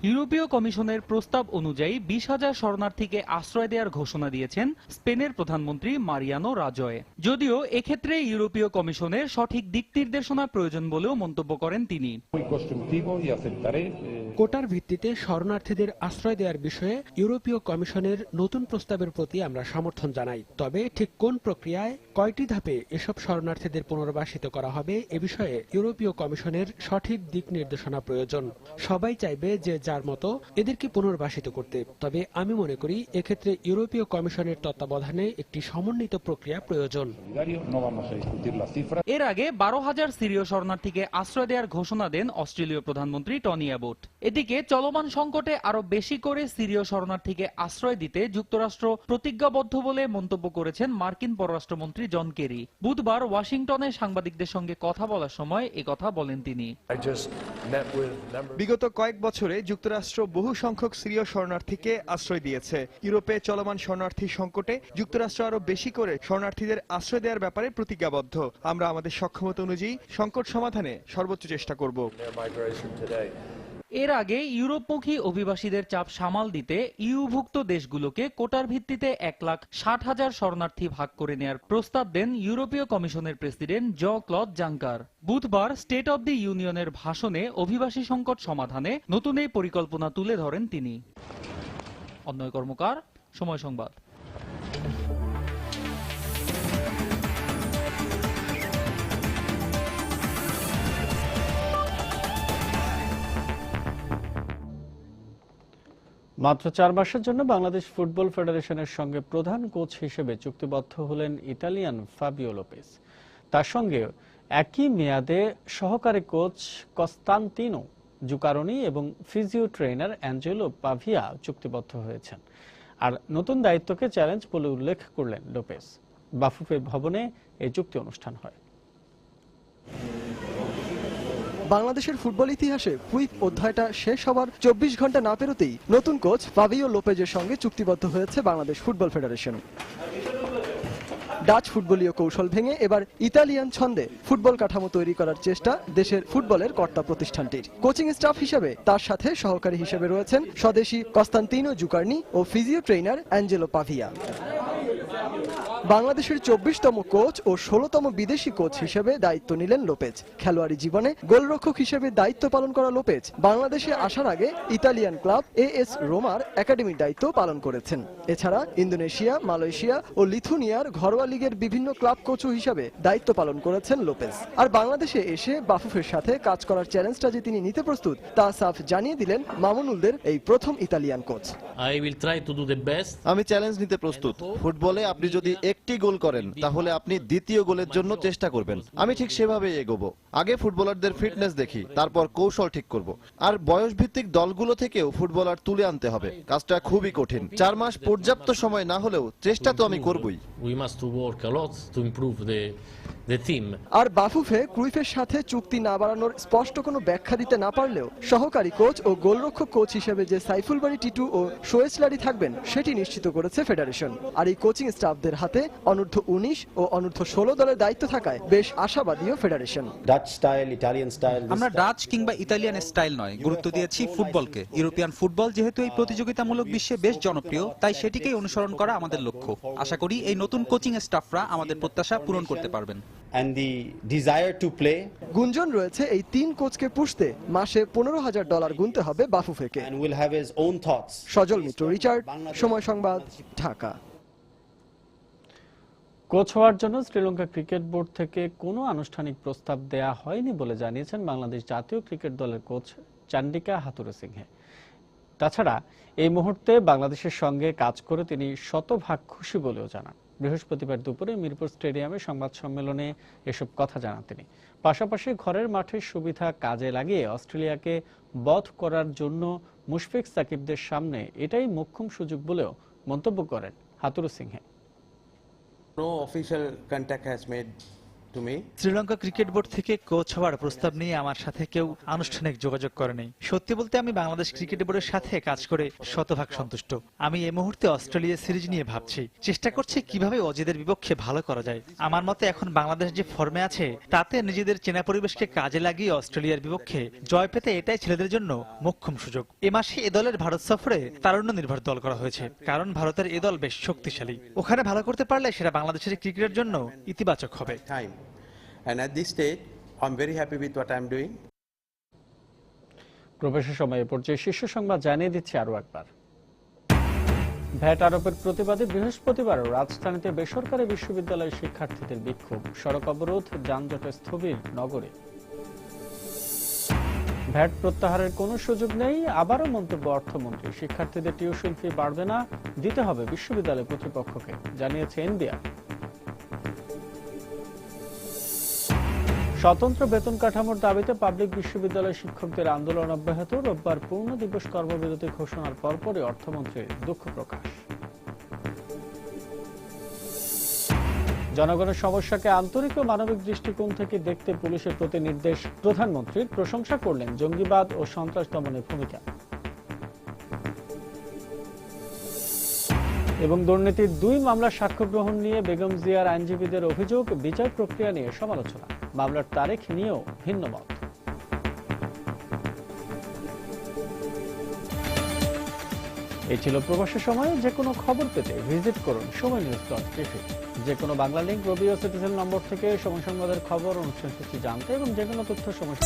ইউরোপীয় কমিশনের প্রস্তাব অনুযায়ী 20,000 শরণার্থীকে আশ্রয় দেওয়ার ঘোষণা দিয়েছেন স্পেনের প্রধানমন্ত্রী মারিয়ানো রাজয়। যদিও এক্ষেত্রে ইউরোপীয় কমিশনের সঠিক দিক নির্দেশনা প্রয়োজন বলেও মন্তব্য করেন তিনি। কোটার ভিত্তিতে শরণার্থীদের আশ্রয় দেওয়ার বিষয়ে ইউরোপীয় কমিশনের নতুন প্রস্তাবের প্রতি আমরা সমর্থন জানাই। তবে ঠিক কোন প্রক্রিয়ায় কয়টি ধাপে এসব শরণার্থীদের পুনর্বাসিত করা হবে এ বিষয়ে ইউরোপীয় কমিশনের সঠিক দিক নির্দেশনা প্রয়োজন। সবাই চাইবে যে যার মতো এদেরকে পুনর্বাসিত করতে। তবে আমি মনে করি এক্ষেত্রে ইউরোপীয় কমিশনের তত্ত্বাবধানে একটি সমন্বিত প্রক্রিয়া প্রয়োজন। এর আগে 12,000 সিরীয় শরণার্থীকে আশ্রয় দেওয়ার ঘোষণা দেন অস্ট্রেলীয় প্রধানমন্ত্রী টনি অ্যাবট। এদিকে চলমান সংকটে আরো বেশি করে সিরীয় শরণার্থীকে আশ্রয় দিতে যুক্তরাষ্ট্র প্রতিজ্ঞাবদ্ধ বলে মন্তব্য করেছেন মার্কিন পররাষ্ট্রমন্ত্রী জন কেরি। বুধবার ওয়াশিংটনে সাংবাদিকদের সঙ্গে কথা বলার সময় একথা বলেন তিনি। বিগত কয়েক বছরে যুক্তরাষ্ট্র বহু সংখ্যক সিরীয় শরণার্থীকে আশ্রয় দিয়েছে। ইউরোপে চলমান শরণার্থী সংকটে যুক্তরাষ্ট্র আরো বেশি করে শরণার্থীদের আশ্রয় দেওয়ার ব্যাপারে প্রতিজ্ঞাবদ্ধ। আমরা আমাদের সক্ষমতা অনুযায়ী সংকট সমাধানে সর্বোচ্চ চেষ্টা করব। এর আগে ইউরোপমুখী অভিবাসীদের চাপ সামাল দিতে ইউভুক্ত দেশগুলোকে কোটার ভিত্তিতে 1,60,000 শরণার্থী ভাগ করে নেয়ার প্রস্তাব দেন ইউরোপীয় কমিশনের প্রেসিডেন্ট জন-ক্লদ জাঙ্কার। বুধবার স্টেট অব দি ইউনিয়নের ভাষণে অভিবাসী সংকট সমাধানে নতুন এই পরিকল্পনা তুলে ধরেন তিনি। অন্যয় কর্মকার, সময় সংবাদ। মাত্র 4 মাসের জন্য বাংলাদেশ ফুটবল ফেডারেশনের সঙ্গে প্রধান কোচ হিসেবে চুক্তিবদ্ধ হলেন ইতালিয়ান ফাবিও লোপেজ। তার সঙ্গে একই মেয়াদে সহকারী কোচ কস্তান্তিনো জুকারনি এবং ফিজিও ট্রেনার অ্যাঞ্জেলো পাভিয়া চুক্তিবদ্ধ হয়েছেন। আর নতুন দায়িত্বকে চ্যালেঞ্জ বলে উল্লেখ করলেন লোপেজ। বাফুফে ভবনে এই চুক্তি অনুষ্ঠান হয়। বাংলাদেশের ফুটবল ইতিহাসে কুইক অধ্যায়টা শেষ হবার 24 ঘন্টা না পেরোতেই নতুন কোচ ফাবিও লোপেজের সঙ্গে চুক্তিবদ্ধ হয়েছে বাংলাদেশ ফুটবল ফেডারেশন। ডাচ ফুটবলীয় কৌশল ভেঙে এবার ইতালিয়ান ছন্দে ফুটবল কাঠামো তৈরি করার চেষ্টা দেশের ফুটবলের কর্তা প্রতিষ্ঠানটির। কোচিং স্টাফ হিসেবে তার সাথে সহকারী হিসেবে রয়েছেন স্বদেশী কস্তান্তিনো জুকারনি ও ফিজিও ট্রেনার অ্যাঞ্জেলো পাভিয়া। বাংলাদেশের 24তম কোচ ও 16তম বিদেশি কোচ হিসেবে দায়িত্ব নিলেন লোপেজ। খেলোয়াড়ি জীবনে গোলরক্ষক হিসেবে দায়িত্ব পালন করা লোপেজ বাংলাদেশে আসার আগে ইতালিয়ান ক্লাব AS রোমার একাডেমির দায়িত্ব পালন করেছেন। এছাড়া ইন্দোনেশিয়া, মালয়েশিয়া ও লিথুনিয়ার ঘরোয়া লিগের বিভিন্ন ক্লাব কোচ হিসেবে দায়িত্ব পালন করেছেন লোপেজ। আর বাংলাদেশে এসে বাফুফের সাথে কাজ করার চ্যালেঞ্জটা যে তিনি নিতে প্রস্তুত তা সাফ জানিয়ে দিলেন মামুনুলদের এই প্রথম ইতালিয়ান কোচ। আমি চ্যালেঞ্জ নিতে প্রস্তুত। ফুটবলে আপনি যদি একটি গোল করেন তাহলে আপনি দ্বিতীয় গোলের জন্য চেষ্টা করবেন। আমি ঠিক সেভাবেই এগোবো। আগে ফুটবলারদের ফিটনেস দেখি, তারপর কৌশল ঠিক করব। আর বয়স ভিত্তিক দলগুলো থেকেও ফুটবলার তুলে আনতে হবে। কাজটা খুবই কঠিন। 4 মাস পর্যাপ্ত সময় না হলেও চেষ্টা তো আমি করবই। আর বাফুফে ক্রুইফের সাথে চুক্তি না বাড়ানোর স্পষ্ট কোনো ব্যাখ্যা দিতে না পারলেও সহকারী কোচ ও গোলরক্ষক কোচ হিসেবে যে সাইফুল বাড়ি টিটু ও শোয়েসলারি থাকবেন সেটি নিশ্চিত করেছে ফেডারেশন। আর এই কোচিং স্টাফদের হাতে অনূর্ধ্ব 19 ও অনূর্ধ্ব 16 দলের দায়িত্ব থাকায় বেশ আশাবাদীও federation. Dutch style, Italian style, আমরা ডাচ কিংবা ইতালিয়ান স্টাইল নয়, গুরুত্ব দিয়েছি ফুটবলকে। ইউরোপিয়ান ফুটবল যেহেতু এই প্রতিযোগিতামূলক বিশ্বে বেশ জনপ্রিয়, তাই সেটিকেই অনুসরণ করা আমাদের লক্ষ্য। আশা করি এই নতুন কোচিং স্টাফরা আমাদের প্রত্যাশা পূরণ করতে পারবেন। গুঞ্জন রয়েছে এই 3 কোচকে পুষতে মাসে $15,000 গুনতে হবে বাফুফেকে। সজল মিত্র, রিচার্ড, সময় সংবাদ, ঢাকা। কোচ হওয়ার জন্য শ্রীলঙ্কা ক্রিকেট বোর্ড থেকে কোনো আনুষ্ঠানিক প্রস্তাব দেয়া হয়নি বলে জানিয়েছেন বাংলাদেশ জাতীয় ক্রিকেট দলের কোচ চান্ডিকা হাথুরুসিংহে। তাছাড়া এই মুহূর্তে বাংলাদেশের সঙ্গে কাজ করে তিনি শতভাগ খুশি বলেও জানান। বৃহস্পতিবার দুপুরে মিরপুর স্টেডিয়ামে সংবাদ সম্মেলনে এসব কথা জানান তিনি। পাশাপাশি ঘরের মাঠের সুবিধা কাজে লাগিয়ে অস্ট্রেলিয়াকে বধ করার জন্য মুশফিক সাকিবদের সামনে এটাই মোক্ষম সুযোগ বলেও মন্তব্য করেন Hathurusingha. No official contact has made to me. Sri Lanka cricket board থেকে কোচ হওয়ার প্রস্তাব নিয়ে আমার সাথে কেউ আনুষ্ঠানিক যোগাযোগ করেনি। সত্যি বলতে আমি বাংলাদেশ ক্রিকেট বোর্ডের সাথে কাজ করে শতভাগ সন্তুষ্ট। আমি এই মুহূর্তে অস্ট্রেলিয়া সিরিজ নিয়ে ভাবছি, চেষ্টা করছি কিভাবে অজিদের বিপক্ষে ভালো করা যায়। আমার মতে এখন বাংলাদেশ যে ফর্মে আছে তাতে নিজেদের চেনা পরিবেশকে কাজে লাগিয়ে অস্ট্রেলিয়ার বিপক্ষে জয় পেতে এটাই ছেলেদের জন্য মোক্ষম সুযোগ। এ মাসে এ দলের ভারত সফরে তারুণ্য নির্ভর দল করা হয়েছে, কারণ ভারতের এ দল বেশ শক্তিশালী। ওখানে ভালো করতে পারলে সেটা বাংলাদেশের ক্রিকেটের জন্য ইতিবাচক হবে। And at this stage, I'm very happy with what I'm doing. প্রবেশের সময় পর্যায়ে শীর্ষ সংবাদ জানিয়ে দিচ্ছি আরো একবার। ভ্যাট আরোপের প্রতিবাদে বৃহস্পতিবার রাজধানীতে বেসরকারি বিশ্ববিদ্যালয়ের শিক্ষার্থীদের বিক্ষোভ, সড়ক অবরোধ, যানজটে স্থবির নগরে। ভ্যাট প্রত্যাহারের কোনো সুযোগ নেই, আবারও মন্তব্য অর্থমন্ত্রী। শিক্ষার্থীদের টিউশন ফি বাড়বে না, দিতে হবে বিশ্ববিদ্যালয় কর্তৃপক্ষকে, জানিয়েছে এনবিআর। স্বতন্ত্র বেতন কাঠামোর দাবিতে পাবলিক বিশ্ববিদ্যালয় শিক্ষকদের আন্দোলন অব্যাহত। রোববার পূর্ণ দিবস কর্মবিরতি ঘোষণার পরপরই অর্থমন্ত্রীর দুঃখ প্রকাশ। জনগণের সমস্যাকে আন্তরিক ও মানবিক দৃষ্টিকোণ থেকে দেখতে পুলিশের প্রতি নির্দেশ প্রধানমন্ত্রীর। প্রশংসা করলেন জঙ্গিবাদ ও সন্ত্রাস দমনের ভূমিকা। এবং দুর্নীতির 2 মামলার সাক্ষ্য গ্রহণ নিয়ে বেগম জিয়ার আইনজীবীদের অভিযোগ, বিচার প্রক্রিয়া নিয়ে সমালোচনা। মামলার তারিখ নিয়েও ভিন্ন মত। এই ছিল প্রবাসের সময়। যে কোনো খবর পেতে ভিজিট করুন সময়নিউজ.টিভি। যে কোনো বাংলা লিংক, রবি ও সিটিজেন নম্বর থেকে সময় সংবাদের খবর, অনুষ্ঠান সূচি জানতে এবং যে কোনো তথ্য সময়